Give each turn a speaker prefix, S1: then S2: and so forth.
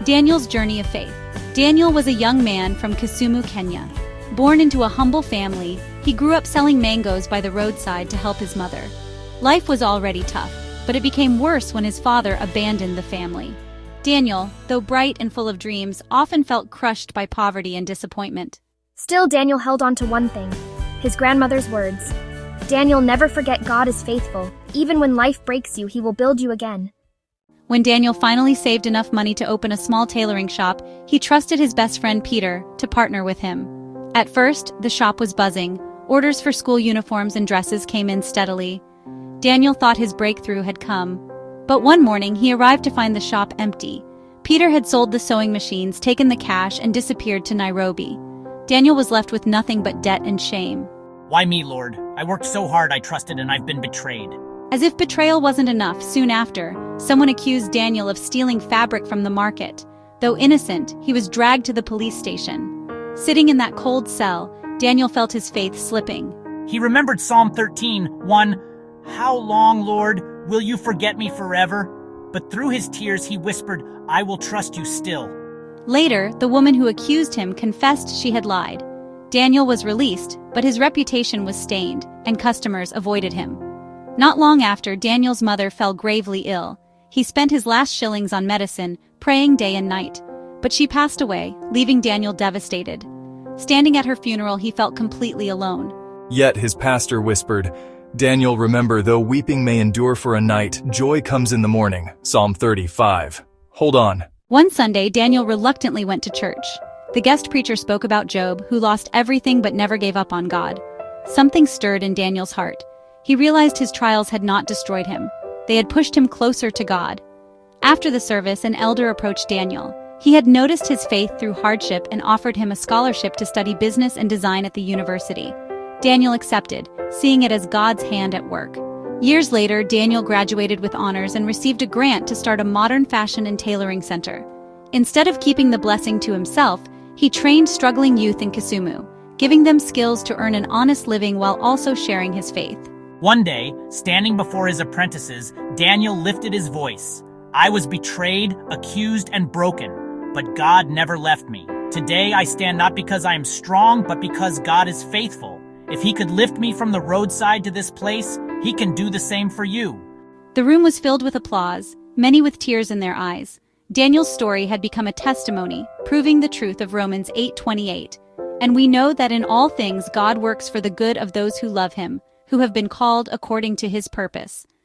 S1: Daniel's journey of faith. Daniel was a young man from Kisumu, Kenya. Born into a humble family, he grew up selling mangoes by the roadside to help his mother. Life was already tough, but it became worse when his father abandoned the family. Daniel, though bright and full of dreams, often felt crushed by poverty and disappointment.
S2: Still, Daniel held on to one thing: his grandmother's words. Daniel, never forget God is faithful. Even when life breaks you, he will build you again.
S1: When Daniel finally saved enough money to open a small tailoring shop, he trusted his best friend Peter to partner with him. At first, the shop was buzzing. Orders for school uniforms and dresses came in steadily. Daniel thought his breakthrough had come. But one morning, he arrived to find the shop empty. Peter had sold the sewing machines, taken the cash, and disappeared to Nairobi. Daniel was left with nothing but debt and shame.
S3: Why me, Lord? I worked so hard, I trusted, and I've been betrayed.
S1: As if betrayal wasn't enough, soon after, someone accused Daniel of stealing fabric from the market. Though innocent, he was dragged to the police station. Sitting in that cold cell, Daniel felt his faith slipping.
S3: He remembered Psalm 13:1. How long, Lord, will you forget me forever? But through his tears he whispered, I will trust you still.
S1: Later, the woman who accused him confessed she had lied. Daniel was released, but his reputation was stained, and customers avoided him. Not long after, Daniel's mother fell gravely ill. He spent his last shillings on medicine, praying day and night. But she passed away, leaving Daniel devastated. Standing at her funeral, he felt completely alone.
S4: Yet his pastor whispered, Daniel, remember, though weeping may endure for a night, joy comes in the morning. Psalm 35. Hold on.
S1: One Sunday, Daniel reluctantly went to church. The guest preacher spoke about Job, who lost everything but never gave up on God. Something stirred in Daniel's heart. He realized his trials had not destroyed him. They had pushed him closer to God. After the service, an elder approached Daniel. He had noticed his faith through hardship and offered him a scholarship to study business and design at the university. Daniel accepted, seeing it as God's hand at work. Years later, Daniel graduated with honors and received a grant to start a modern fashion and tailoring center. Instead of keeping the blessing to himself, he trained struggling youth in Kisumu, giving them skills to earn an honest living while also sharing his faith.
S3: One day, standing before his apprentices, Daniel lifted his voice. I was betrayed, accused, and broken, but God never left me. Today I stand not because I am strong, but because God is faithful. If he could lift me from the roadside to this place, he can do the same for you.
S1: The room was filled with applause, many with tears in their eyes. Daniel's story had become a testimony, proving the truth of Romans 8:28. And we know that in all things God works for the good of those who love him, who have been called according to his purpose.